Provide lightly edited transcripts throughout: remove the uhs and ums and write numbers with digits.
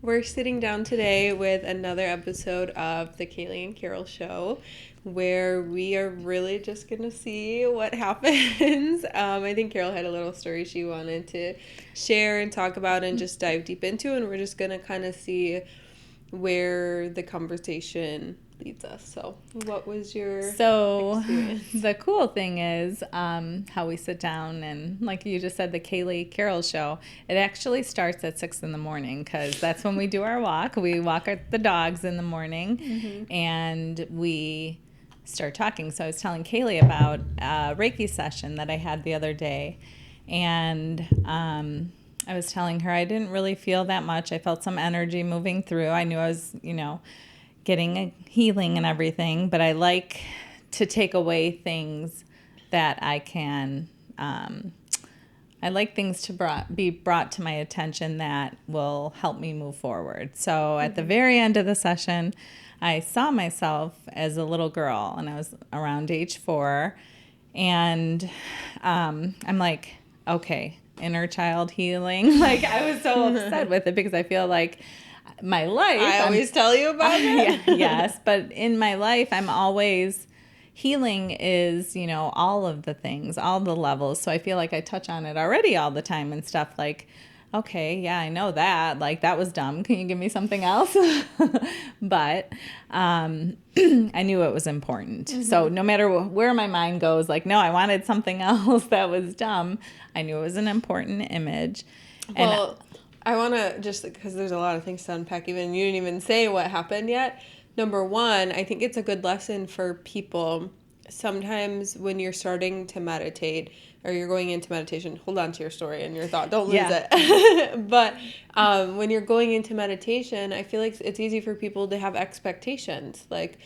We're sitting down today with another episode of the Kaylee and Carol Show, where we are really just going to see what happens. I think Carol had a little story she wanted to share and talk about and just dive deep into, and we're just going to kind of see where the conversation leads us. So what was your experience? The cool thing is how we sit down and, like you just said, the Kaylee Carol Show, it actually starts at 6 in the morning because that's when we do our walk. We walk the dogs in the morning and we start talking. So I was telling Kaylee about a Reiki session that I had the other day, and I was telling her I didn't really feel that much. I felt some energy moving through. I knew I was, getting a healing and everything, but I like to take away things that I can, I like things to be brought to my attention that will help me move forward. So at the very end of the session, I saw myself as a little girl, and I was around age 4, and I'm like, okay, inner child healing. Like, I was so upset with it because I feel like my life. I always tell you about it. Yes, but in my life, I'm always, healing is, all of the things, all the levels. So I feel like I touch on it already all the time and stuff like, okay, yeah, I know that. Like, that was dumb. Can you give me something else? But I knew it was important. Mm-hmm. So no matter where my mind goes, like, no, I wanted something else that was dumb, I knew it was an important image. Well, I want to just, because there's a lot of things to unpack, even you didn't even say what happened yet. Number one, I think it's a good lesson for people. Sometimes when you're starting to meditate or you're going into meditation, hold on to your story and your thought. Don't lose it. But when you're going into meditation, I feel like it's easy for people to have expectations. Like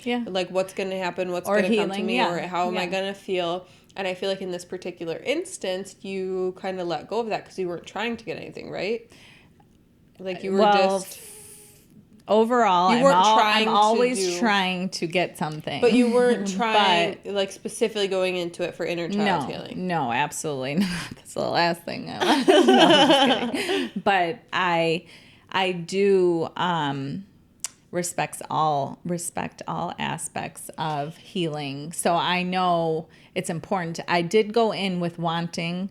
what's going to happen, what's going to come to me, or how am I going to feel? And I feel like in this particular instance, you kind of let go of that because you weren't trying to get anything, right? Like you were just... Overall, I'm always trying to get something. But you weren't trying, like, specifically going into it for inner child healing. No, absolutely not. That's the last thing I want. No, I'm just kidding. But I do respect all aspects of healing. So I know it's important. I did go in with wanting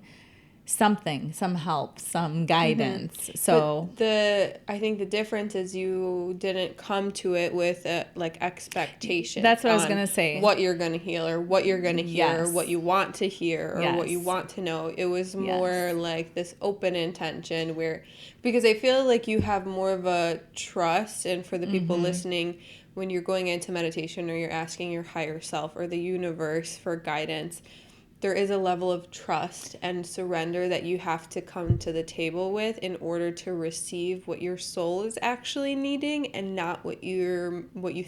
something, some help, some guidance. Mm-hmm. So I think the difference is you didn't come to it with expectation. That's what I was going to say. What you're going to heal or what you're going to hear or what you want to hear or what you want to know. It was more like this open intention because I feel like you have more of a trust, and for the people listening, when you're going into meditation or you're asking your higher self or the universe for guidance, there is a level of trust and surrender that you have to come to the table with in order to receive what your soul is actually needing and not what you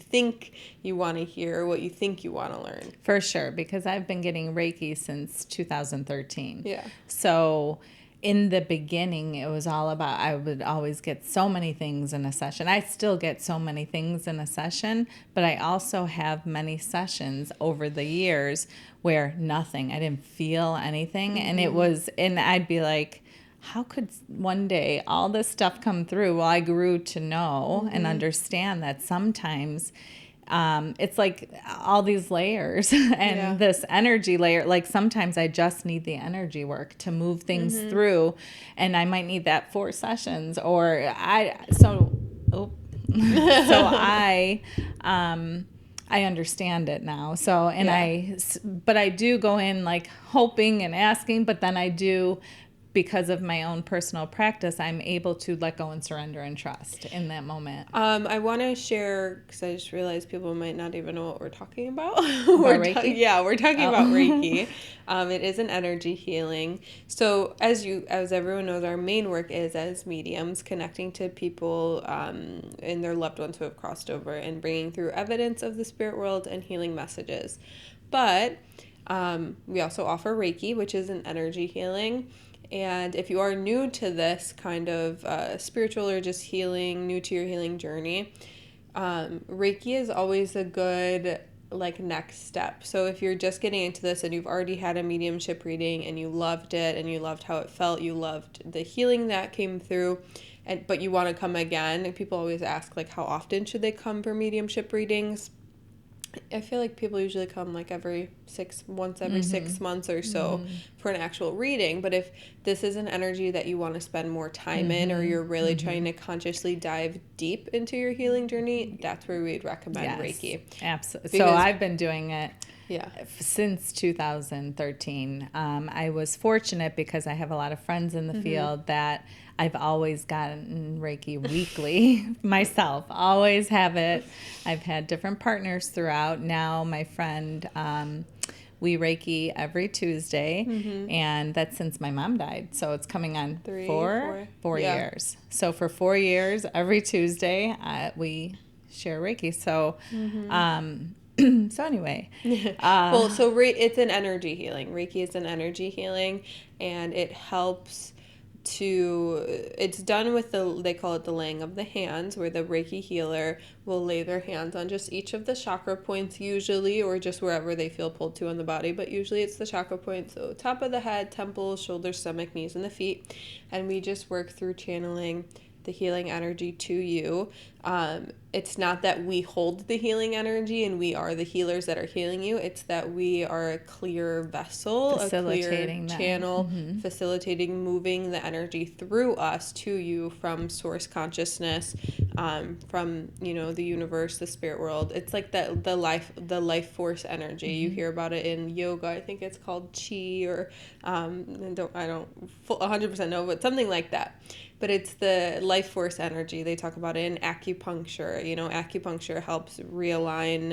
think you want to hear or what you think you want to learn. For sure, because I've been getting Reiki since 2013. Yeah. So in the beginning, it was all about, I would always get so many things in a session. I still get so many things in a session, but I also have many sessions over the years where nothing, I didn't feel anything. Mm-hmm. And I'd be like, how could one day all this stuff come through? Well, I grew to know and understand that sometimes it's like all these layers and this energy layer. Like sometimes I just need the energy work to move things through, and I might need that 4 sessions so I understand it now. So, but I do go in like hoping and asking, but then I do, because of my own personal practice, I'm able to let go and surrender and trust in that moment. I want to share, because I just realized people might not even know what we're talking about. We're talking about Reiki. It is an energy healing. So as everyone knows, our main work is as mediums, connecting to people and their loved ones who have crossed over and bringing through evidence of the spirit world and healing messages. But we also offer Reiki, which is an energy healing. And if you are new to this kind of spiritual or just healing, new to your healing journey, Reiki is always a good next step. So if you're just getting into this and you've already had a mediumship reading and you loved it and you loved how it felt, you loved the healing that came through, but you want to come again. And people always ask, like, how often should they come for mediumship readings? I feel like people usually come like once every 6 months or so for an actual reading. But if this is an energy that you want to spend more time in, or you're really trying to consciously dive deep into your healing journey, that's where we'd recommend Reiki. Absolutely. So I've been doing it since 2013. I was fortunate because I have a lot of friends in the field that I've always gotten Reiki weekly myself, always have it. I've had different partners throughout. Now my friend, we Reiki every Tuesday, and that's since my mom died. So it's coming on four years. So for 4 years, every Tuesday, we share Reiki. So, so anyway. It's an energy healing. Reiki is an energy healing, and it helps it's done with they call it the laying of the hands, where the Reiki healer will lay their hands on just each of the chakra points usually, or just wherever they feel pulled to on the body, but usually it's the chakra points, so top of the head, temples, shoulders, stomach, knees, and the feet, and we just work through channeling the healing energy to you. It's not that we hold the healing energy and we are the healers that are healing you. It's that we are a clear vessel, a clear channel, facilitating, moving the energy through us to you from source consciousness, from, the universe, the spirit world. It's like the life force energy. You hear about it in yoga. I think it's called chi, or I don't 100% know, but something like that. But it's the life force energy. They talk about it in acupuncture. Acupuncture helps realign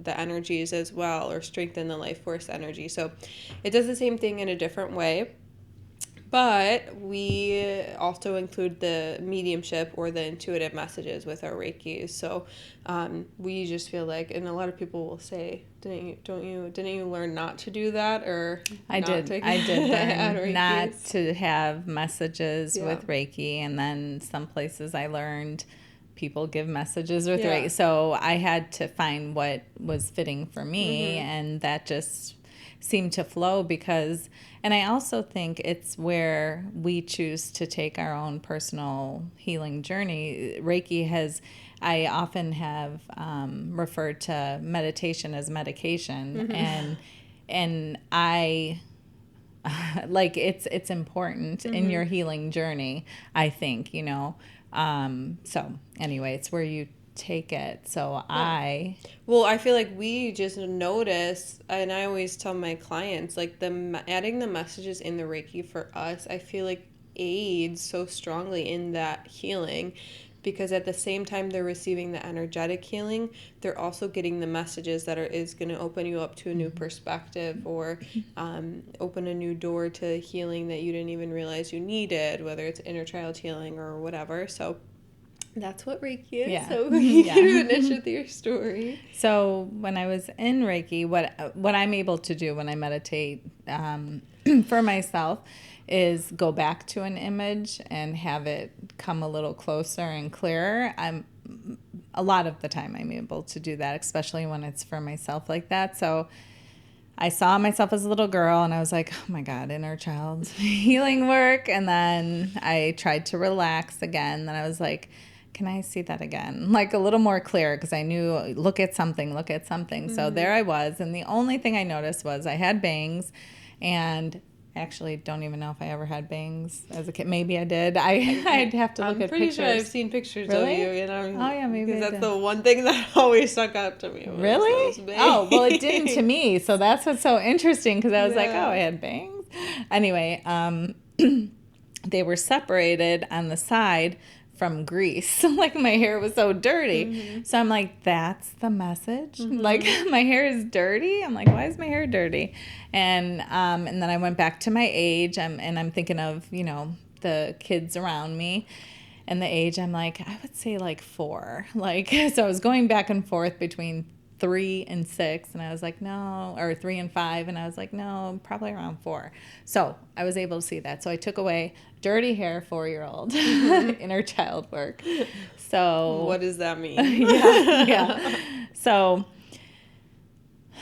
the energies as well, or strengthen the life force energy. So it does the same thing in a different way. But we also include the mediumship or the intuitive messages with our Reikis. So we just feel like, and a lot of people will say, didn't you learn not to do that? Or I did learn not to have messages with Reiki, and then some places I learned people give messages with Reiki. So I had to find what was fitting for me, and that just seem to flow because, and I also think it's where we choose to take our own personal healing journey. Reiki I often have referred to meditation as medication, and I like it's important in your healing journey, I think, so anyway, it's where you take it. So I feel like we just notice, and I always tell my clients, like adding the messages in the Reiki for us, I feel like aids so strongly in that healing, because at the same time they're receiving the energetic healing, they're also getting the messages that is going to open you up to a new perspective, or open a new door to healing that you didn't even realize you needed, whether it's inner child healing or whatever. So that's what Reiki is. Yeah. So you can finish with your story. So when I was in Reiki, what I'm able to do when I meditate for myself is go back to an image and have it come a little closer and clearer. A lot of the time I'm able to do that, especially when it's for myself like that. So I saw myself as a little girl and I was like, oh my God, inner child healing work. And then I tried to relax again. Then I was like, can I see that again? Like a little more clear, because I knew, look at something. So there I was. And the only thing I noticed was I had bangs, and actually don't even know if I ever had bangs as a kid. Maybe I did. I'd have to look at pictures. I'm pretty sure I've seen pictures of you. Oh yeah, maybe. Because that's the one thing that always stuck out to me. Really? Oh, well, it didn't to me. So that's what's so interesting, because I was like, oh, I had bangs. Anyway, they were separated on the side from grease. Like my hair was so dirty. So I'm like, that's the message. Like my hair is dirty. I'm like, why is my hair dirty? And then I went back to my age, and I'm thinking of, the kids around me and the age. I'm like, I would say like 4. Like, so I was going back and forth between 3 and 6, and I was like, no, or 3 and 5, and I was like, no, probably around 4. So I was able to see that. So I took away dirty hair 4-year-old inner child work. So what does that mean? yeah. So I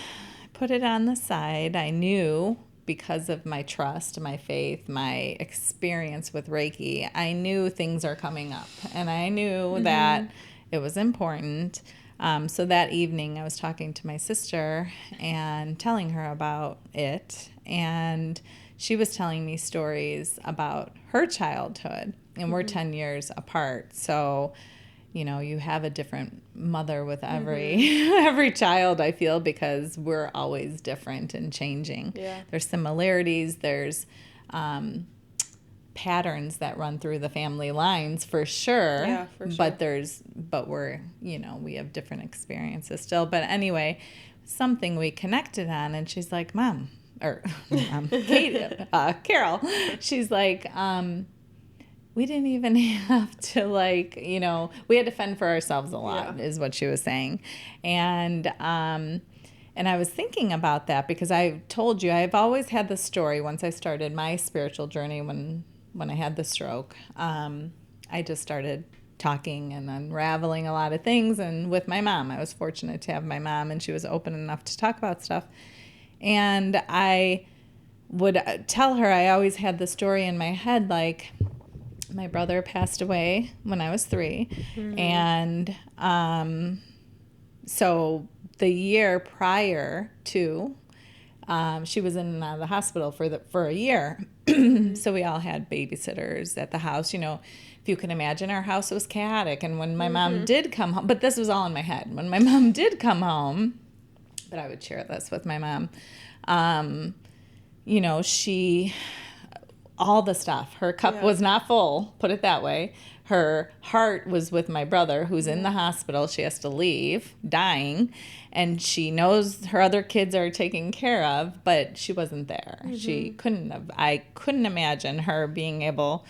put it on the side. I knew because of my trust, my faith, my experience with Reiki, I knew things are coming up, and I knew that it was important. So that evening I was talking to my sister and telling her about it, and she was telling me stories about her childhood, and we're 10 years apart. So, you have a different mother with every child, I feel, because we're always different and changing. Yeah. There's similarities, there's patterns that run through the family lines for sure. Yeah, for sure. But we're, we have different experiences still. But anyway, something we connected on, and she's like, Mom, Kate, Carol, she's like, we didn't even have to we had to fend for ourselves a lot, is what she was saying. And I was thinking about that because I told you I've always had the story once I started my spiritual journey when I had the stroke. I just started talking and unraveling a lot of things. And with my mom, I was fortunate to have my mom, and she was open enough to talk about stuff. And I would tell her, I always had the story in my head, like, my brother passed away when I was 3. And so the year prior to, she was in the hospital for a year. So we all had babysitters at the house. If you can imagine, our house was chaotic. And when my mom did come home, but this was all in my head. When my mom did come home, but I would share this with my mom, she... all the stuff. Her cup was not full, put it that way. Her heart was with my brother, who's in the hospital. She has to leave, dying, and she knows her other kids are taken care of, but she wasn't there. I couldn't imagine her being able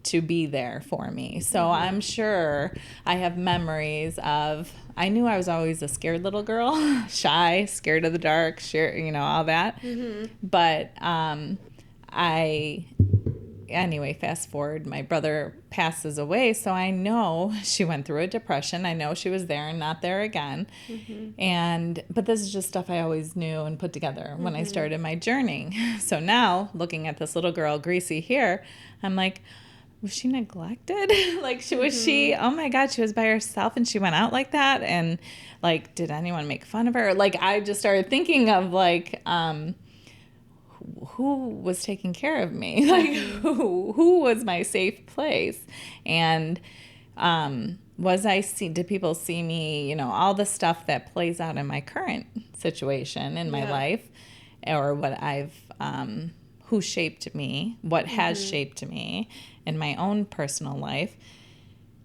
to be there for me. So I'm sure I have memories of, I knew I was always a scared little girl, shy, scared of the dark, all that. But anyway, fast forward, my brother passes away, so I know she went through a depression. I know she was there and not there again. But this is just stuff I always knew and put together when I started my journey. So now, looking at this little girl, Gracie, here, I'm like, was she neglected? Was she, oh my God, she was by herself and she went out like that? And did anyone make fun of her? I just started thinking of who was taking care of me? Who was my safe place? And did people see me, all the stuff that plays out in my current situation in my life, or what who shaped me, what has shaped me in my own personal life.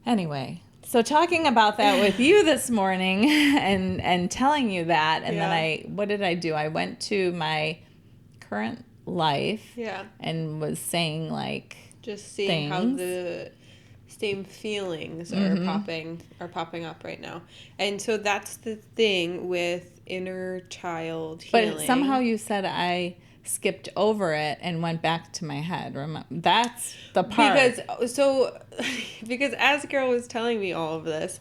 Anyway, so talking about that with you this morning and telling you that, and then what did I do? I went to my current life and was saying just seeing how the same feelings are popping up right now. And so that's the thing with inner child healing. But somehow you said I skipped over it and went back to my head. That's the part. Because as Carol was telling me all of this,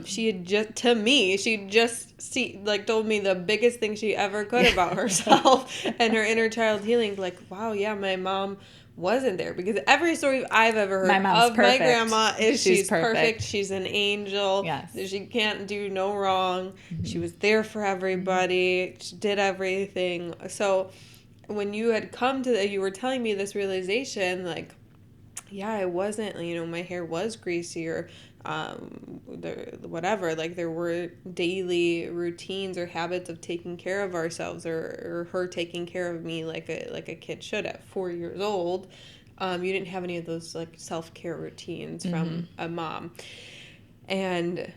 she had told me the biggest thing she ever could about herself and her inner child healing. Wow, yeah, my mom wasn't there, because every story I've ever heard of my grandma is she's perfect. She's an angel. Yes. She can't do no wrong. She was there for everybody. She did everything. So when you had come to you were telling me this realization, I wasn't, my hair was greasy, or whatever, there were daily routines or habits of taking care of ourselves, or her taking care of me like a kid should at 4 years old. You didn't have any of those self-care routines from a mom. And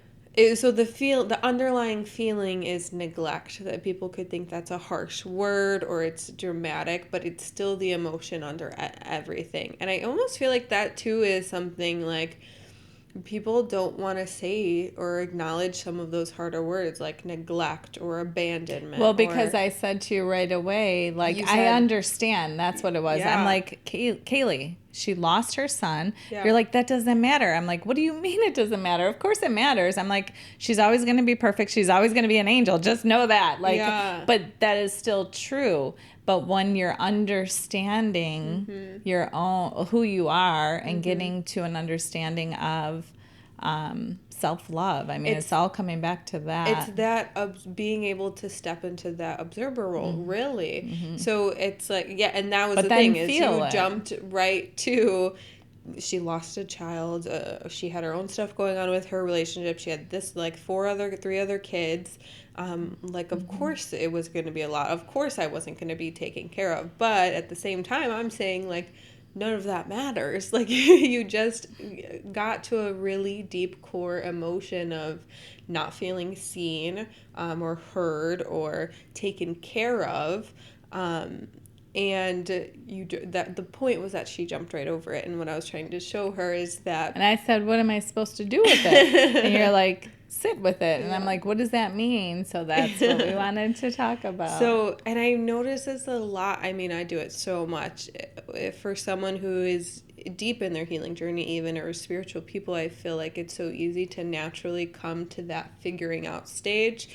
so the underlying feeling is neglect. That people could think that's a harsh word or it's dramatic, but it's still the emotion under everything. And I almost feel like that too is something people don't want to say or acknowledge some of those harder words, like neglect or abandonment. Well, because I said to you right away, I understand. That's what it was. Yeah. I'm like, Kaylee, she lost her son. Yeah. You're like, that doesn't matter. I'm like, what do you mean it doesn't matter? Of course it matters. I'm like, she's always going to be perfect. She's always going to be an angel. Just know that. Like, Yeah. but that is still true. But when you're understanding your own, who you are, and getting to an understanding of self-love, I mean, it's all coming back to that. It's that being able to step into that observer role, really. So it's like, yeah, and that was But the then thing, is feel you it. jumped right to, she lost a child, she had her own stuff going on with her relationship, she had this, like, three other kids, like, of course it was going to be a lot, of course I wasn't going to be taken care of, but at the same time, I'm saying, like, none of that matters. Like, you just got to a really deep core emotion of not feeling seen, or heard or taken care of. And that the point was that she jumped right over it. And what I was trying to show her is that. And I said, what am I supposed to do with it? And you're like, sit with it. And I'm like, what does that mean? So that's what we wanted to talk about. So, and I notice this a lot. I mean, I do it so much. For someone who is deep in their healing journey, even, or spiritual people, I feel like it's so easy to naturally come to that figuring out stage.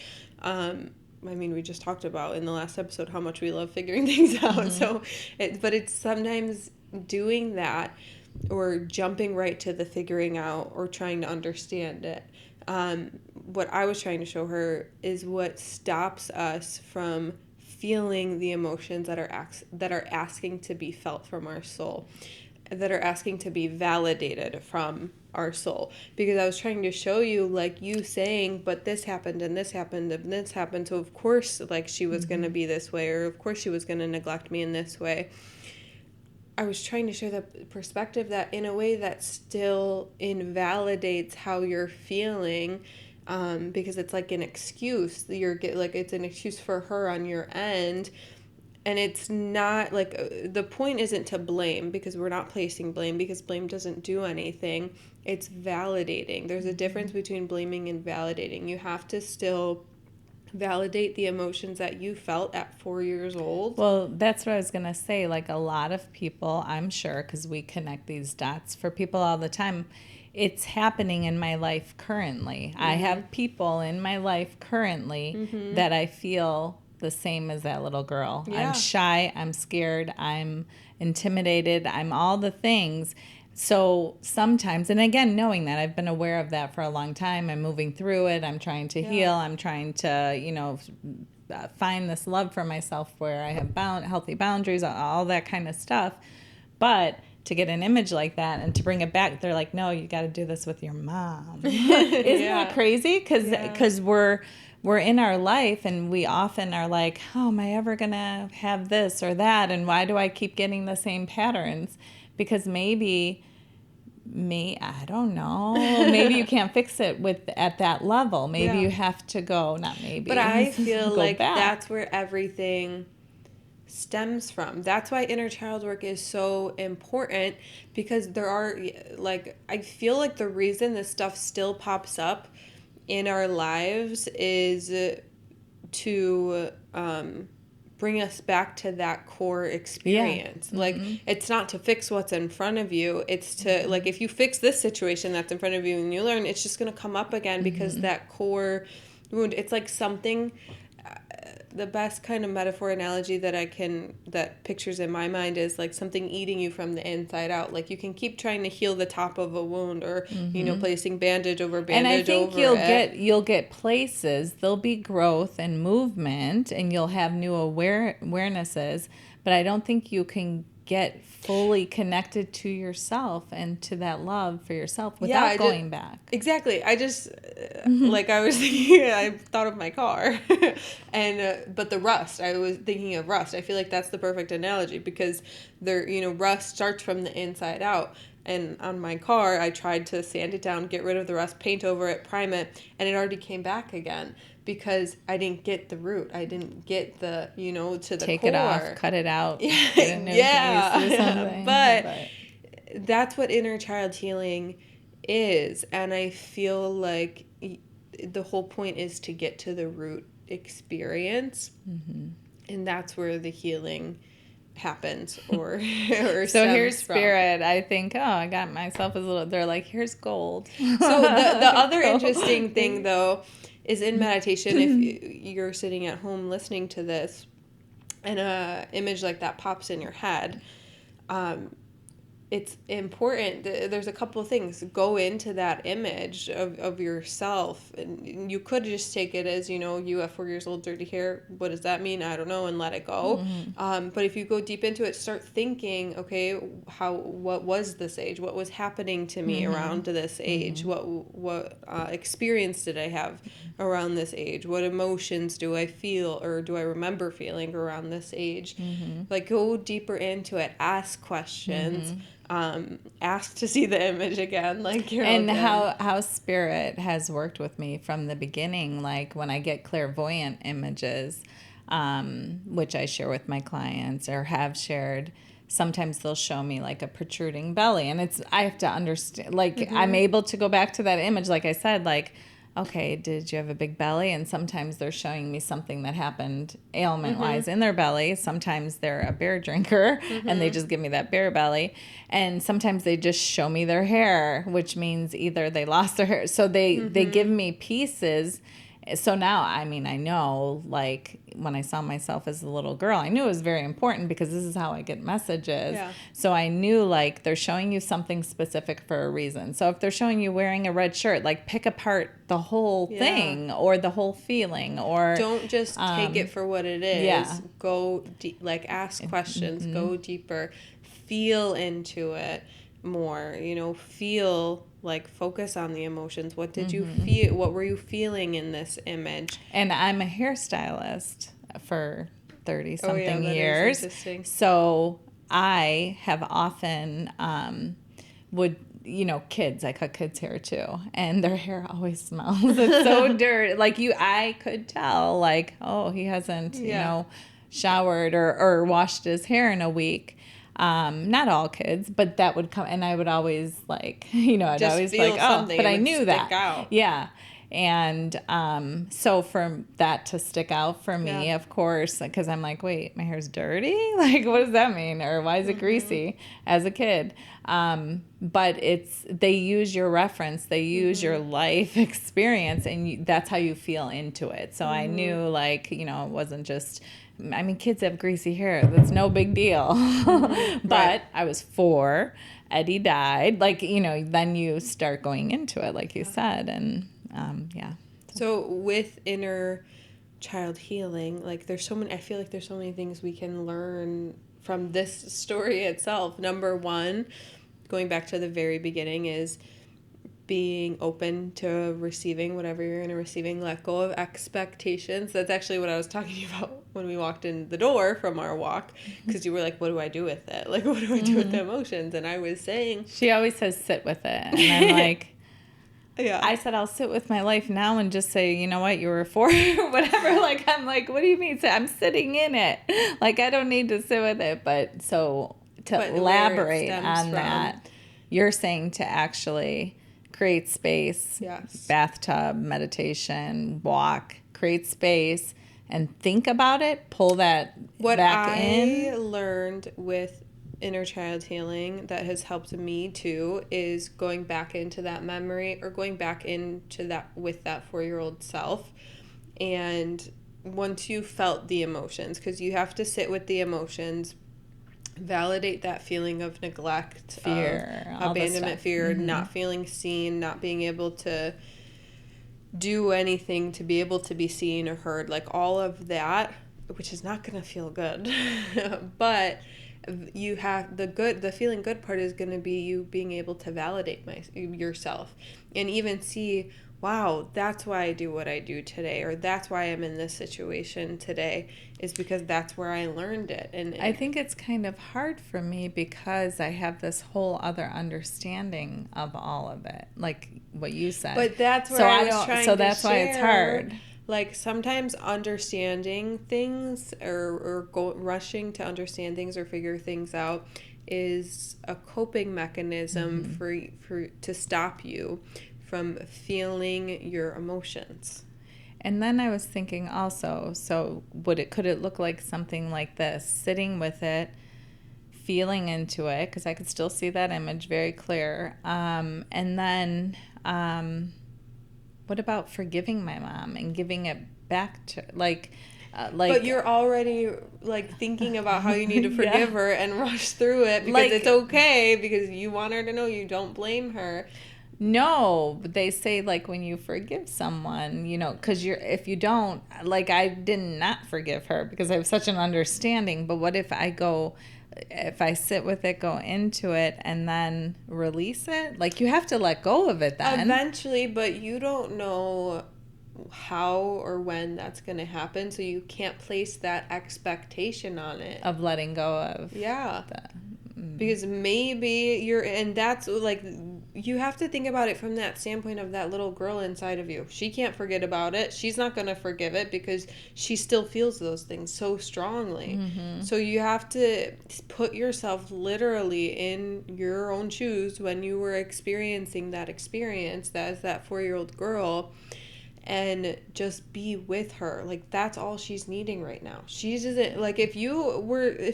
I mean, we just talked about in the last episode how much we love figuring things out. So, but it's sometimes doing that, or jumping right to the figuring out, or trying to understand it. What I was trying to show her is what stops us from feeling the emotions that are asking to be felt from our soul, that are asking to be validated from our soul. Because I was trying to show you, like, you saying, but this happened and this happened and this happened, so of course, like, she was going to be this way, or of course she was going to neglect me in this way. I was trying to show the perspective that, in a way, that still invalidates how you're feeling, because it's like an excuse. It's an excuse for her on your end. And it's not like, the point isn't to blame, because we're not placing blame, because blame doesn't do anything. It's validating. There's a difference between blaming and validating. You have to still validate the emotions that you felt at 4 years old. Well, that's what I was going to say. Like, a lot of people, I'm sure, because we connect these dots for people all the time, it's happening in my life currently. I have people in my life currently that I feel the same as that little girl. Yeah. I'm shy, I'm scared, I'm intimidated, I'm all the things. So sometimes, and again, knowing that, I've been aware of that for a long time. I'm moving through it. I'm trying to heal. I'm trying to, find this love for myself where I have healthy boundaries, all that kind of stuff. But to get an image like that and to bring it back, they're like, no, you got to do this with your mom. Isn't that crazy? Because we're in our life, and we often are like, how am I ever going to have this or that? And why do I keep getting the same patterns? Because maybe I don't know. Maybe you can't fix it at that level. Maybe you have to go, not maybe. But I feel like back. that's where everything stems from. That's why inner child work is so important, because there are, like, I feel like the reason this stuff still pops up in our lives is to bring us back to that core experience. Like, it's not to fix what's in front of you. It's to, like, if you fix this situation that's in front of you and you learn, it's just going to come up again, because that core wound, it's like something, the best kind of metaphor analogy that pictures in my mind is like something eating you from the inside out. Like, you can keep trying to heal the top of a wound, or placing bandage over bandage. And I think over you'll get places. There'll be growth and movement, and you'll have new awarenesses. But I don't think you can get fully connected to yourself and to that love for yourself without going back. Exactly. I just, like, I was thinking, I thought of my car. And, but the rust, I was thinking of rust. I feel like that's the perfect analogy, because rust starts from the inside out. And on my car, I tried to sand it down, get rid of the rust, paint over it, prime it, and it already came back again, because I didn't get the root. I didn't get the, to the Take core. it off, cut it out. Yeah. But that's what inner child healing is. And I feel like the whole point is to get to the root experience. And that's where the healing happens or or So here's stems from. spirit. I think, oh, I got myself as a little. They're like, here's gold. So the other Go. interesting thing though is in meditation, if you're sitting at home listening to this and a image like that pops in your head, it's important. There's a couple of things. Go into that image of yourself. And you could just take it as, you have 4 years old, dirty hair. What does that mean? I don't know, and let it go. But if you go deep into it, start thinking, okay, what was this age? What was happening to me around this age? What experience did I have around this age? What emotions do I feel or do I remember feeling around this age? Like, go deeper into it. Ask questions. Ask to see the image again, like and how spirit has worked with me from the beginning. Like when I get clairvoyant images, which I share with my clients or have shared, sometimes they'll show me like a protruding belly, and I have to understand, like I'm able to go back to that image, like I said, like, okay, did you have a big belly? And sometimes they're showing me something that happened ailment-wise in their belly. Sometimes they're a beer drinker and they just give me that beer belly. And sometimes they just show me their hair, which means either they lost their hair. So they give me pieces. So now, I mean, I know, like, when I saw myself as a little girl, I knew it was very important because this is how I get messages. Yeah. So I knew, like, they're showing you something specific for a reason. So if they're showing you wearing a red shirt, like, pick apart the whole thing or the whole feeling, or don't just take it for what it is. Yeah. Go like ask questions, go deeper, feel into it more, feel, like, focus on the emotions. What did you feel? What were you feeling in this image? And I'm a hairstylist for 30-something that years. is interesting. So I have often would, kids, I cut kids' hair too. And their hair always smells. It's so dirty. Like I could tell, like, oh, he hasn't, showered or washed his hair in a week. Not all kids, but that would come, and I would always like, I'd just always feel like, oh, something. but It I would knew stick that. out. Yeah. And so for that to stick out for me, of course, because I'm like, wait, my hair's dirty? Like, what does that mean? Or why is it greasy as a kid? But they use your reference, they use your life experience, and that's how you feel into it. So I knew, like, it wasn't just, I mean, kids have greasy hair. That's no big deal. But I was 4. Eddie died. Like, then you start going into it, like you said. And, So with inner child healing, like, I feel like there's so many things we can learn from this story itself. Number one, going back to the very beginning, is being open to receiving whatever you're going to receiving. Let go of expectations. That's actually what I was talking about when we walked in the door from our walk, because you were like, what do I do with it? Like, what do I do with the emotions? And I was saying, she always says, sit with it. And I'm like, yeah. I said, I'll sit with my life now and just say, you know what, you were 4 or whatever. Like, I'm like, what do you mean? I'm sitting in it. Like, I don't need to sit with it. But so to elaborate on that, you're saying to actually create space, bathtub, meditation, walk, create space, and think about it, pull that back in. What I learned with inner child healing that has helped me too is going back into that memory, or going back into that with that 4-year-old self. And once you felt the emotions, because you have to sit with the emotions, validate that feeling of neglect, fear, of abandonment, fear, not feeling seen, not being able to do anything to be able to be seen or heard, like all of that, which is not going to feel good. But you have the feeling good part is going to be you being able to validate yourself and even see, wow, that's why I do what I do today, or that's why I'm in this situation today, is because that's where I learned it. And I think it's kind of hard for me because I have this whole other understanding of all of it, like what you said. But that's where I was trying to that's why it's hard. Like, sometimes understanding things or rushing to understand things or figure things out is a coping mechanism for to stop you from feeling your emotions. And then I was thinking also, so could it look like something like this, sitting with it, feeling into it, because I could still see that image very clear. And then what about forgiving my mom and giving it back to, But you're already like thinking about how you need to Yeah. forgive her and rush through it because Like- it's okay, because you want her to know you don't blame her. No, but they say like when you forgive someone, you know, because if you don't, like I did not forgive her because I have such an understanding. But what if I sit with it, go into it, and then release it? Like you have to let go of it then. Eventually, but you don't know how or when that's going to happen, so you can't place that expectation on it. Of letting go of. Yeah. Because maybe and that's like, you have to think about it from that standpoint of that little girl inside of you. She can't forget about it. She's not going to forgive it because she still feels those things so strongly. Mm-hmm. So you have to put yourself literally in your own shoes when you were experiencing that experience as that 4-year-old girl, and just be with her. Like, that's all she's needing right now. She isn't, like, if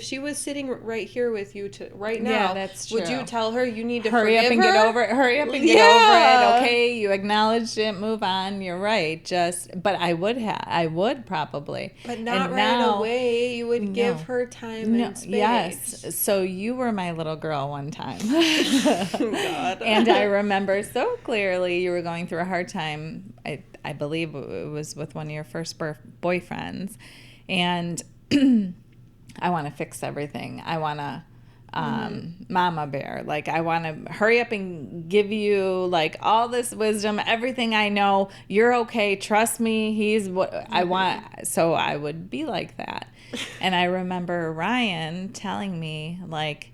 she was sitting right here with you right now, Yeah, that's true. would you tell her you need to hurry up forgive and her? get over it? Hurry up and get over it. Okay, you acknowledged it. Move on. You're right. But I would probably. But not and right now, away. You would give No. her time and space. Yes. So you were my little girl one time. God. And I remember so clearly you were going through a hard time. I believe it was with one of your first boyfriends. And I want to fix everything. I want to mama bear. Like, I want to hurry up and give you like all this wisdom, everything I know. You're okay. Trust me. He's what I want. So I would be like that. And I remember Ryan telling me, like,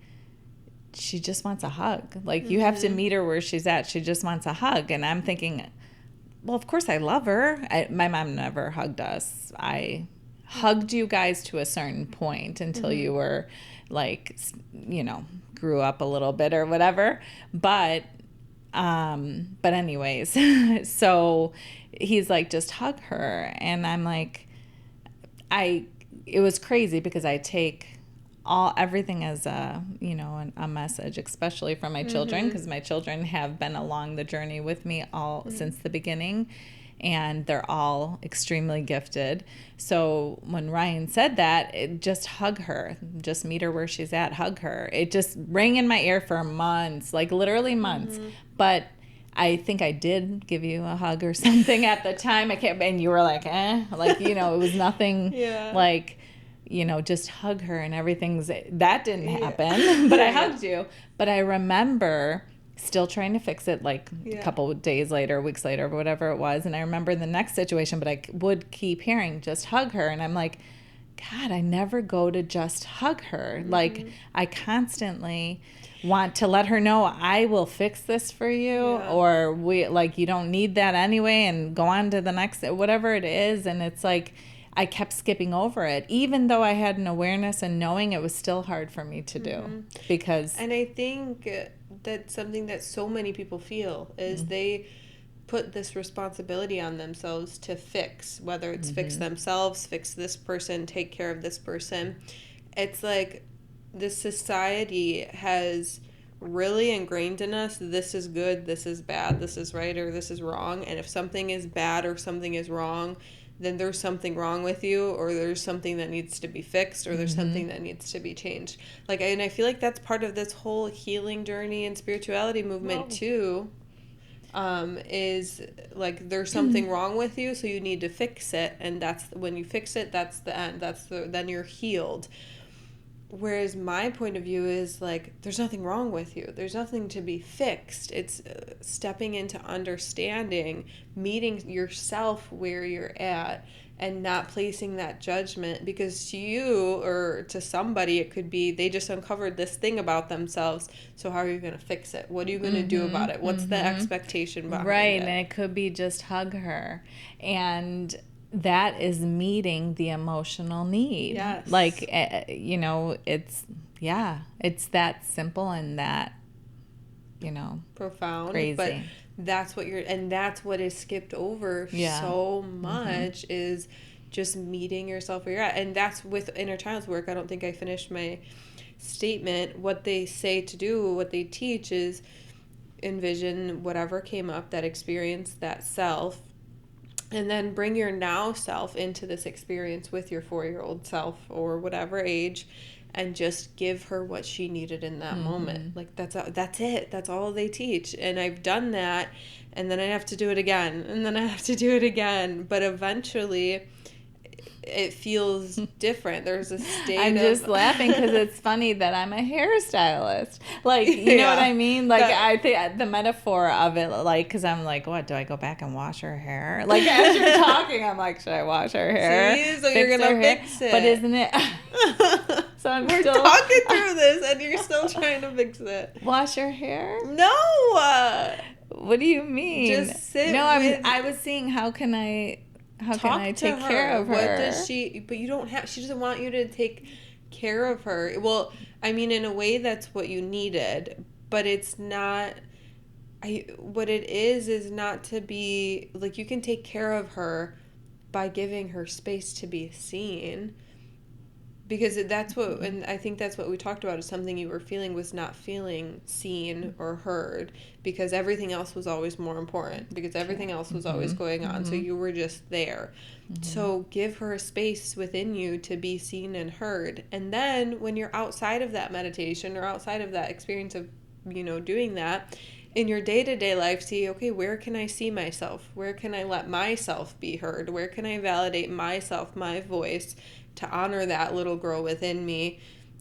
she just wants a hug. Like, you have to meet her where she's at. She just wants a hug. And I'm thinking, well, of course I love her. My mom never hugged us. I hugged you guys to a certain point until you were like, you know, grew up a little bit or whatever. But anyways, so he's like, just hug her. And I'm like, it was crazy because I take everything as a message, especially from my children, because my children have been along the journey with me all since the beginning, and they're all extremely gifted. So when Ryan said that, just hug her, just meet her where she's at, hug her. It just rang in my ear for months, like literally months. But I think I did give you a hug or something at the time. I can't, and you were like, like, you know, it was nothing. Like, you know, just hug her and that didn't happen, but I hugged you. But I remember still trying to fix it like a couple of days later, weeks later, whatever it was. And I remember the next situation, but I would keep hearing just hug her. And I'm like, God, I never go to just hug her. Like, I constantly want to let her know I will fix this for you, or you don't need that anyway, and go on to the next, whatever it is. And it's like, I kept skipping over it, even though I had an awareness and knowing it was still hard for me to do because. And I think that's something that so many people feel is they put this responsibility on themselves to fix, whether it's fix themselves, fix this person, take care of this person. It's like the society has really ingrained in us, this is good, this is bad, this is right, or this is wrong. And if something is bad or something is wrong, then there's something wrong with you, or there's something that needs to be fixed, or there's something that needs to be changed. Like, and I feel like that's part of this whole healing journey and spirituality movement too. Is like, there's something wrong with you, so you need to fix it, and that's when you fix it, that's the end. Then you're healed. Whereas my point of view is like, there's nothing wrong with you. There's nothing to be fixed. It's stepping into understanding, meeting yourself where you're at, and not placing that judgment, because to you or to somebody it could be they just uncovered this thing about themselves. So how are you going to fix it? What are you going to do about it? What's the expectation behind it? Right, and it could be just hug her. And that is meeting the emotional need. Yes. Like, you know, it's that simple and that, you know, profound. Crazy. But that's what that's what is skipped over so much is just meeting yourself where you're at. And that's with inner child's work. I don't think I finished my statement, what they say to do, what they teach is envision whatever came up, that experience, that self, and then bring your now self into this experience with your 4-year-old self or whatever age, and just give her what she needed in that moment. Like that's it. That's all they teach. And I've done that, and then I have to do it again, and then I have to do it again. But eventually it feels different. There's a state I'm just laughing because it's funny that I'm a hairstylist. Like, you know what I mean? Like, I think the metaphor of it, like, because I'm like, what, do I go back and wash her hair? Like, as you're talking, I'm like, should I wash her hair? See? So you're going to fix it. But isn't it? So We're still talking through this, and you're still trying to fix it. Wash her hair? No! What do you mean? Just sit I was seeing how can I take care of her? What does she? But you don't have. She doesn't want you to take care of her. Well, I mean, in a way, that's what you needed, but it's not. What it is not to be like, you can take care of her by giving her space to be seen. Because that's what, and I think that's what we talked about, is something you were feeling was not feeling seen or heard, because everything else was always more important, because everything else was always going on. So you were just there. So give her a space within you to be seen and heard. And then when you're outside of that meditation or outside of that experience of, doing that, in your day-to-day life, see, okay, where can I see myself? Where can I let myself be heard? Where can I validate myself, my voice, to honor that little girl within me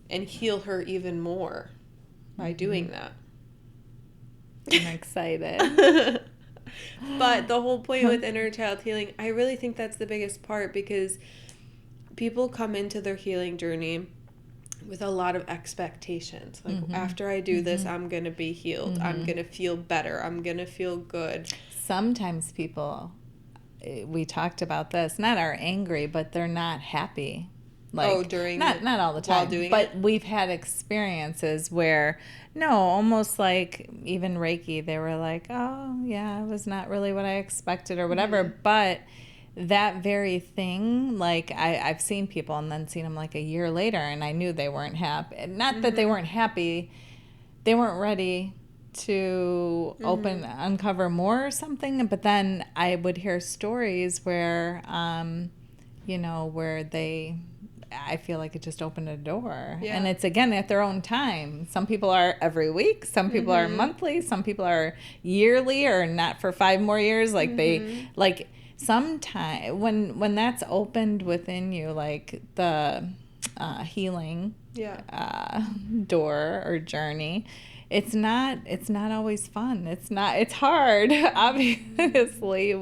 and heal her even more by doing that? I'm excited. But the whole point with inner child healing, I really think that's the biggest part, because people come into their healing journey with a lot of expectations. Like, after I do this, I'm going to be healed. I'm going to feel better. I'm going to feel good. Sometimes people, we talked about this, not are angry, but they're not happy. Like, not all the time, while doing but it? We've had experiences where, almost like even Reiki, they were like, oh yeah, it was not really what I expected or whatever. But that very thing, like I've seen people and then seen them like a year later, and I knew they weren't happy. Not that they weren't happy, they weren't ready to uncover more or something. But then I would hear stories where, where I feel like it just opened a door. Yeah. And it's, again, at their own time. Some people are every week. Some people are monthly. Some people are yearly, or not for 5 more years. Like they, like, sometime when that's opened within you, like the healing door or journey, it's not always fun. It's hard. Obviously,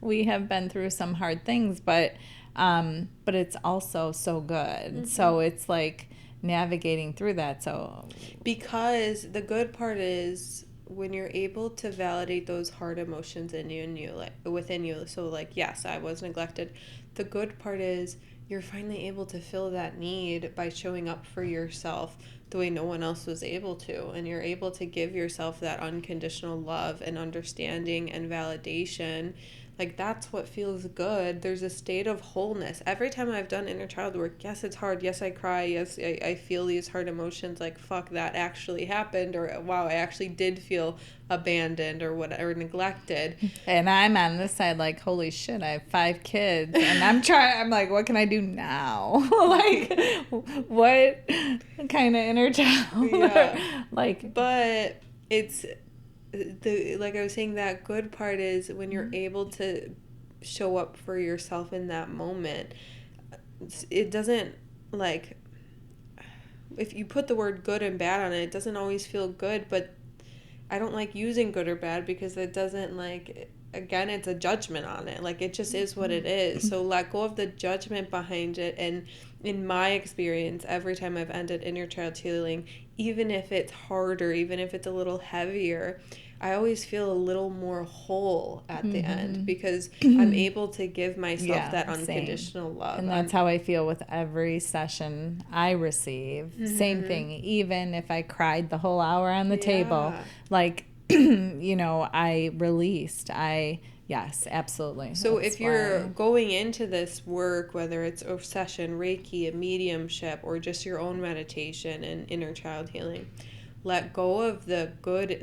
we have been through some hard things, but it's also so good. So it's like navigating through that. So because the good part is when you're able to validate those hard emotions in you and within you. So like, yes, I was neglected. The good part is you're finally able to fill that need by showing up for yourself the way no one else was able to. And you're able to give yourself that unconditional love and understanding and validation. Like, that's what feels good. There's a state of wholeness. Every time I've done inner child work, yes, it's hard. Yes, I cry. Yes, I feel these hard emotions. Like, fuck, that actually happened. Or, wow, I actually did feel abandoned or whatever, neglected. And I'm on this side like, holy shit, I have 5 kids. And I'm like, what can I do now? Like, what kind of inner child? Yeah. Like, but it's... like I was saying, that good part is when you're able to show up for yourself in that moment. It doesn't, like, if you put the word good and bad on it, it doesn't always feel good, but I don't like using good or bad because it doesn't, like, again, it's a judgment on it. Like, it just is what it is. So let go of the judgment behind it. And in my experience, every time I've ended inner child healing, even if it's harder, even if it's a little heavier, I always feel a little more whole at the end because I'm able to give myself that unconditional love. And that's how I feel with every session I receive. Same thing. Even if I cried the whole hour on the table, like, I released. I Yes, absolutely. So That's if you're why. going into this work, whether it's a session, Reiki, a mediumship, or just your own meditation and inner child healing, let go of the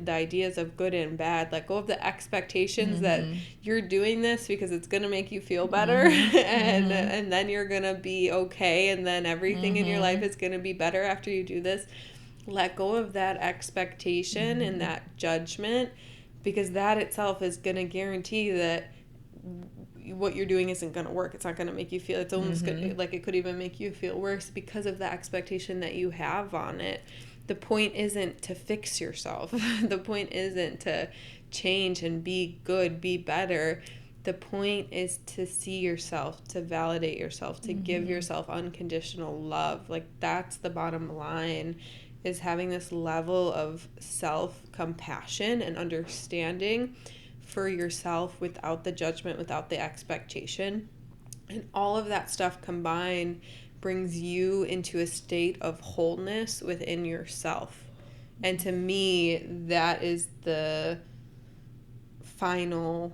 ideas of good and bad. Let go of the expectations that Mm-hmm. you're doing this because it's going to make you feel better Mm-hmm. Mm-hmm. and then you're going to be okay and then everything in your life Mm-hmm. is going to be better after you do this. Let go of that expectation and Mm-hmm. that judgment because that itself is going to guarantee that what you're doing isn't going to work. It's not going to make you feel, it's almost Mm-hmm. like it could even make you feel worse because of the expectation that you have on it. The point isn't to fix yourself. The point isn't to change and be good, be better. The point is to see yourself, to validate yourself, to give Mm-hmm. yourself unconditional love. Like that's the bottom line, is having this level of self-compassion and understanding for yourself without the judgment, without the expectation. And all of that stuff combined brings you into a state of wholeness within yourself. And to me, that is the final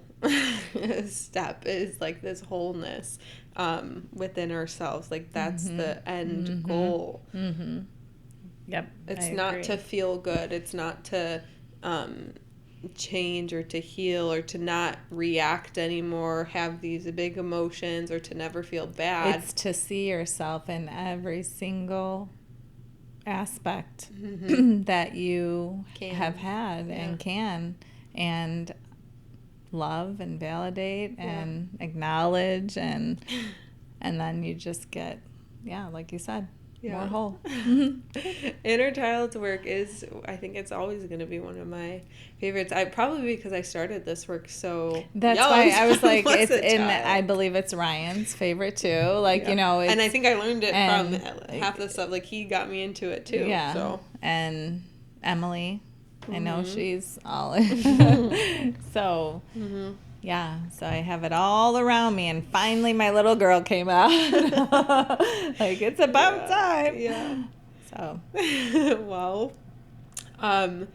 step, is like this wholeness within ourselves. Like that's Mm-hmm. the end Mm-hmm. goal. Mm-hmm. Yep, I It's not to agree. feel good. It's not to um, change or to heal or to not react anymore, have these big emotions, or to never feel bad. It's to see yourself in every single aspect Mm-hmm. that you have Can. had Yeah. and can, and love and validate Yeah. and acknowledge, and then you just get, yeah, like you said, more Yeah. whole. Inner child's work is, I think it's always going to be one of my favorites. I probably because I started this work so That's young, why so I was I like, was it's a in. I child. believe it's Ryan's favorite too. Like, Yeah. And I it's think I learned it from and half the stuff. Like he got me into it too. yeah, So. and Emily, I know Mm-hmm. she's all in. So Mm-hmm. yeah, so I have it all around me, and finally my little girl came out. Like, it's about time. Yeah. So, Wow. Um,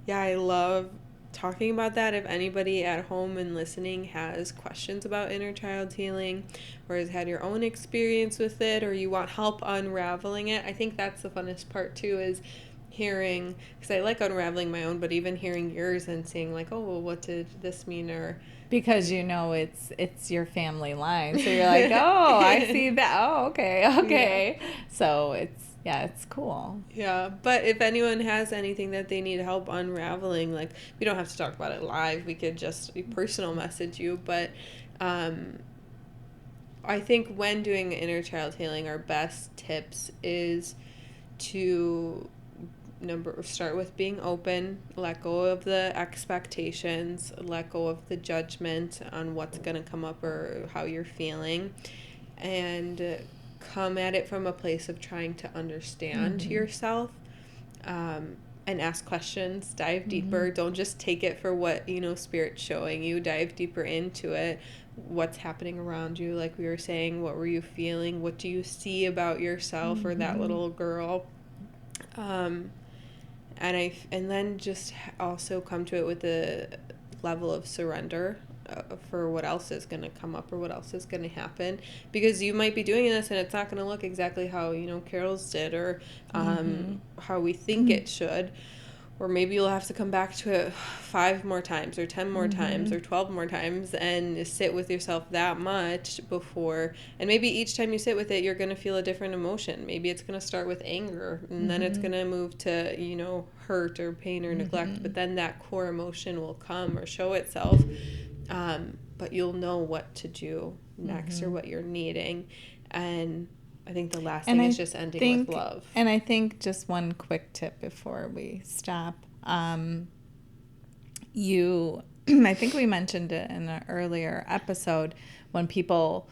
yeah, I love talking about that. If anybody at home and listening has questions about inner child healing or has had your own experience with it or you want help unraveling it, I think that's the funnest part too, is hearing, because I like unraveling my own, but even hearing yours and seeing like, oh, well, what did this mean? Or because it's your family line, so you're like, oh, I see that. Oh, okay, yeah. okay. So it's cool. Yeah, but if anyone has anything that they need help unraveling, like we don't have to talk about it live. We could just personal message you. But um, I think when doing inner child healing, our best tips is to start with being open, let go of the expectations, let go of the judgment on what's gonna come up or how you're feeling, and come at it from a place of trying to understand Mm-hmm. yourself, and ask questions, dive Mm-hmm. deeper. Don't just take it for what, spirit's showing you. Dive deeper into it. What's happening around you, like we were saying, what were you feeling? What do you see about yourself or that Mm-hmm. little girl? Um, and then just also come to it with a level of surrender for what else is going to come up or what else is going to happen, because you might be doing this and it's not going to look exactly how Carol's did, or Mm-hmm. how we think it should, or maybe you'll have to come back to it 5 more times or 10 more times Mm-hmm. or 12 more times and sit with yourself that much before. And maybe each time you sit with it, you're going to feel a different emotion. Maybe it's going to start with anger and then it's Mm-hmm. going to move to, hurt or pain or neglect. Mm-hmm. But then that core emotion will come or show itself. But you'll know what to do next or Mm-hmm. what you're needing. And I think the last And thing is I just ending with think, love. and I think just one quick tip before we stop. You, I think we mentioned it in an earlier episode, when people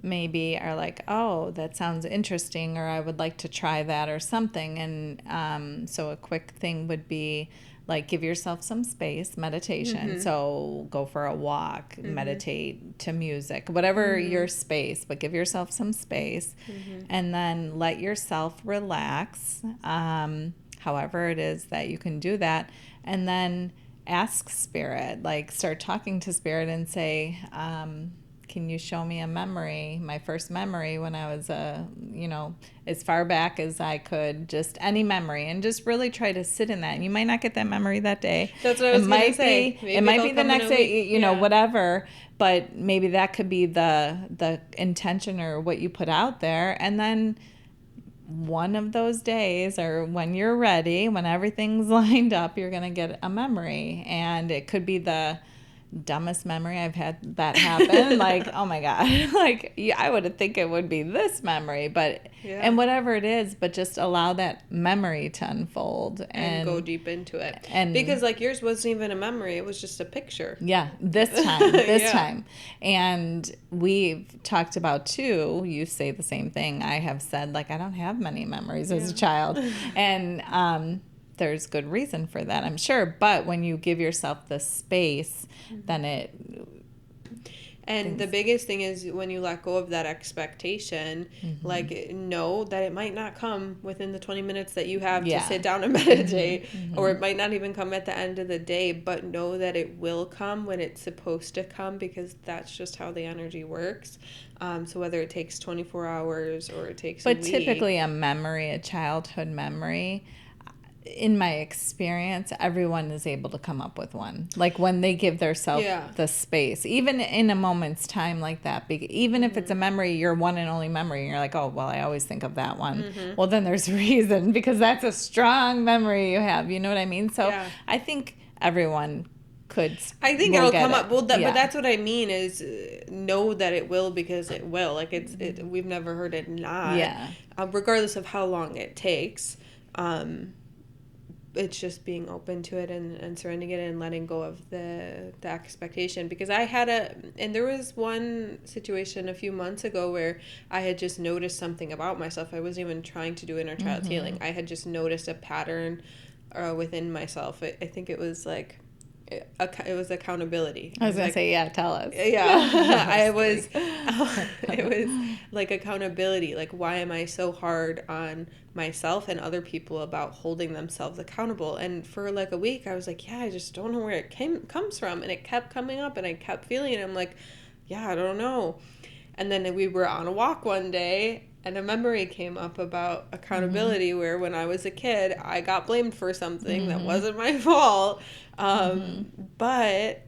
maybe are like, oh, that sounds interesting, or I would like to try that or something. And so a quick thing would be like, give yourself some space, meditation. Mm-hmm. So go for a walk, Mm-hmm. meditate to music, whatever your space, but give yourself some space, Mm-hmm. and then let yourself relax, however it is that you can do that. And then ask spirit, like start talking to spirit and say, can you show me a memory, my first memory when I was as far back as I could, just any memory, and just really try to sit in that. And you might not get that memory that day. That's what I was going to say. Maybe it might be the next day, whatever. But maybe that could be the intention or what you put out there. And then one of those days, or when you're ready, when everything's lined up, you're going to get a memory. And it could be the dumbest memory I've had that happen. Like, oh my God, like, yeah, I would think it would be this memory, but, and whatever it is, but just allow that memory to unfold and go deep into it. And because like yours wasn't even a memory, it was just a picture. Yeah. This time. And we've talked about too, you say the same thing. I have said, like, I don't have many memories as a child. And, there's good reason for that, I'm sure. But when you give yourself the space, then it... And the biggest thing is when you let go of that expectation, like, know that it might not come within the 20 minutes that you have to sit down and meditate, or it might not even come at the end of the day, but know that it will come when it's supposed to come, because that's just how the energy works. So whether it takes 24 hours or it takes a week. But typically a memory, a childhood memory... In my experience, everyone is able to come up with one. Like when they give themselves the space, even in a moment's time like that, even if it's a memory, your one and only memory, and you're like, oh, well, I always think of that one. Well, then there's reason, because that's a strong memory you have. You know what I mean? So I think everyone could. I think it'll come up. Well, but that's what I mean is know that it will, because it will. Like we've never heard it not. Yeah. Regardless of how long it takes. It's just being open to it and surrendering it and letting go of the expectation. Because and there was one situation a few months ago where I had just noticed something about myself. I wasn't even trying to do inner child healing. I had just noticed a pattern within myself. I think it was like, it was accountability. I was going to say, tell us. Yeah. it was like accountability. Like, why am I so hard on myself and other people about holding themselves accountable? And for like a week, I was like, I just don't know where it comes from. And it kept coming up and I kept feeling it. I'm like, I don't know. And then we were on a walk one day and a memory came up about accountability where when I was a kid, I got blamed for something that wasn't my fault. But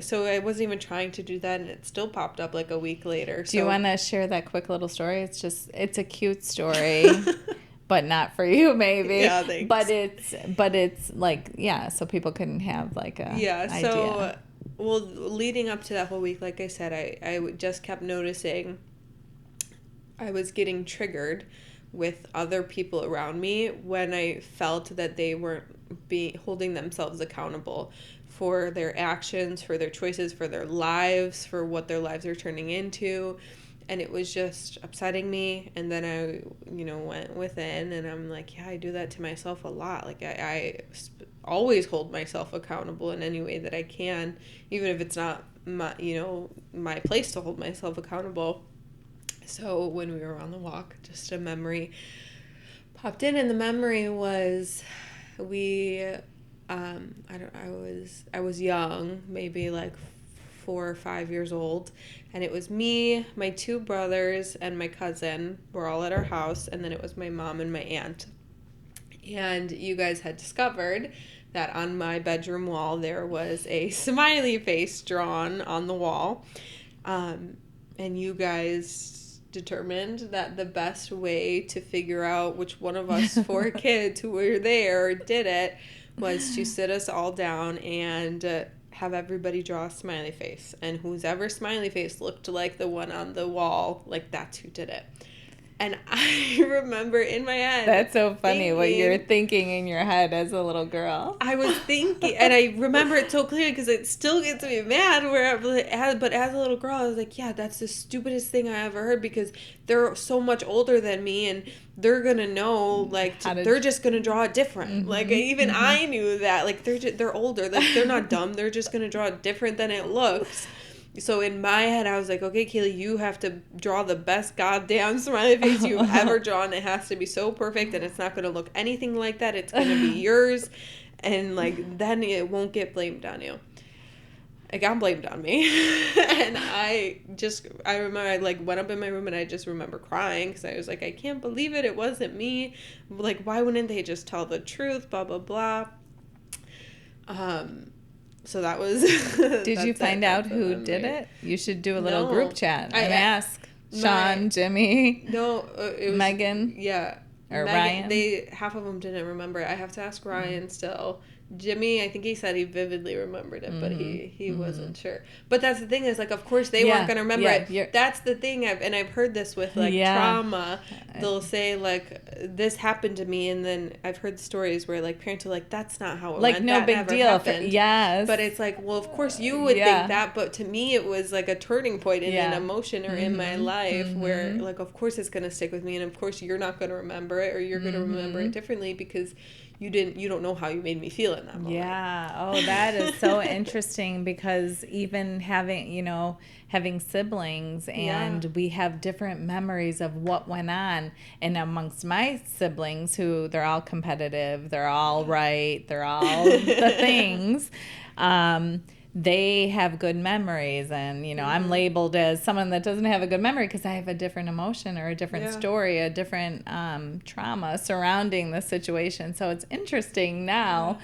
so I wasn't even trying to do that, and it still popped up like a week later. Do you want to share that quick little story? It's a cute story, but not for you maybe. Yeah, thanks. But it's like, so people can have like a idea. So, well, leading up to that whole week, like I said, I just kept noticing I was getting triggered with other people around me when I felt that they weren't holding themselves accountable for their actions, for their choices, for their lives, for what their lives are turning into. And it was just upsetting me. And then I, went within and I'm like, I do that to myself a lot. Like I always hold myself accountable in any way that I can, even if it's not my place to hold myself accountable. So when we were on the walk, just a memory popped in, and the memory was I was young, maybe like 4 or 5 years old, and it was me, my 2 brothers, and my cousin were all at our house, and then it was my mom and my aunt. And you guys had discovered that on my bedroom wall there was a smiley face drawn on the wall, and you guys determined that the best way to figure out which one of us 4 kids who were there did it was to sit us all down and have everybody draw a smiley face. And whose ever smiley face looked like the one on the wall, like that's who did it. And I remember in my head. That's so funny what you're thinking in your head as a little girl. I was thinking, and I remember it so clearly because it still gets me mad. But as a little girl, I was like, that's the stupidest thing I ever heard, because they're so much older than me and they're going to know, like, they're just going to draw it different. Like, even I knew that. Like, they're older. Like, they're not dumb. They're just going to draw it different than it looks. So in my head, I was like, okay, Kaylee, you have to draw the best goddamn smiley face you've ever drawn. It has to be so perfect, and it's not going to look anything like that. It's going to be yours. and like then it won't get blamed on you. It got blamed on me. And I remember I like went up in my room and I just remember crying because I was like, I can't believe it. It wasn't me. Like, why wouldn't they just tell the truth? Blah, blah, blah. So that was. Did you find out who did it? You should do a little group chat and ask Sean, Jimmy, no, it was Megan. Yeah. Or Megan, Ryan. Half of them didn't remember it. I have to ask Ryan still. Jimmy, I think he said he vividly remembered it, but he wasn't sure. But that's the thing is, like, of course they weren't going to remember it. That's the thing, I've heard this with, like, trauma. They'll say, like, this happened to me, and then I've heard stories where, like, parents are like, that's not how it like, went. no that big deal. Yes. But it's like, well, of course you would think that, but to me it was, like, a turning point in an emotion or in my life where, like, of course it's going to stick with me, and of course you're not going to remember it, or you're going to remember it differently because you don't know how you made me feel in that moment. Yeah. Oh, that is so interesting because even having siblings and we have different memories of what went on. And amongst my siblings who they're all competitive, they're all right, they're all the things. They have good memories, and I'm labeled as someone that doesn't have a good memory because I have a different emotion or a different story, a different trauma surrounding the situation. So it's interesting now,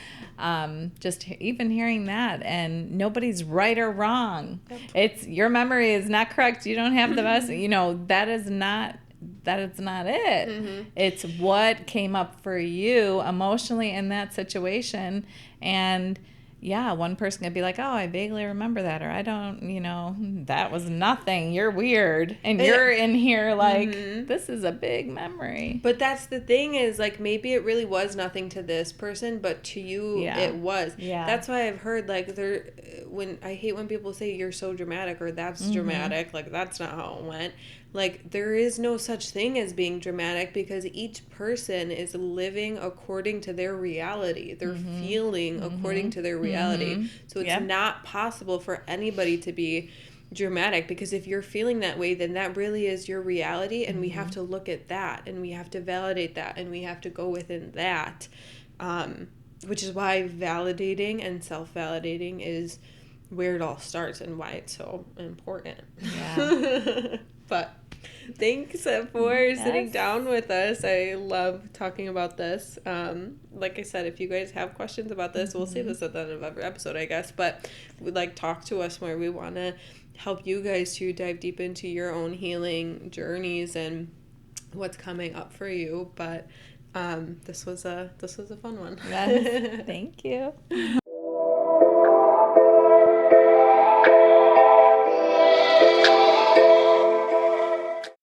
just even hearing that, and nobody's right or wrong. Yep. It's your memory is not correct. You don't have the best. That is not it. It's what came up for you emotionally in that situation, and one person could be like, oh, I vaguely remember that, or I don't, that was nothing. You're weird. And you're in here like, this is a big memory. But that's the thing is, like, maybe it really was nothing to this person, but to you it was. Yeah. That's why I've heard, like, I hate when people say you're so dramatic or that's dramatic. Like, that's not how it went. Like, there is no such thing as being dramatic because each person is living according to their reality. They're feeling according to their reality. So it's not possible for anybody to be dramatic because if you're feeling that way, then that really is your reality, and we have to look at that, and we have to validate that, and we have to go within that, which is why validating and self-validating is where it all starts and why it's so important. Yeah. But thanks for sitting down with us. I love talking about this. Like I said, if you guys have questions about this, we'll say this at the end of every episode, I guess. But talk to us more. We want to help you guys to dive deep into your own healing journeys and what's coming up for you. But this was a fun one. Yes. Thank you.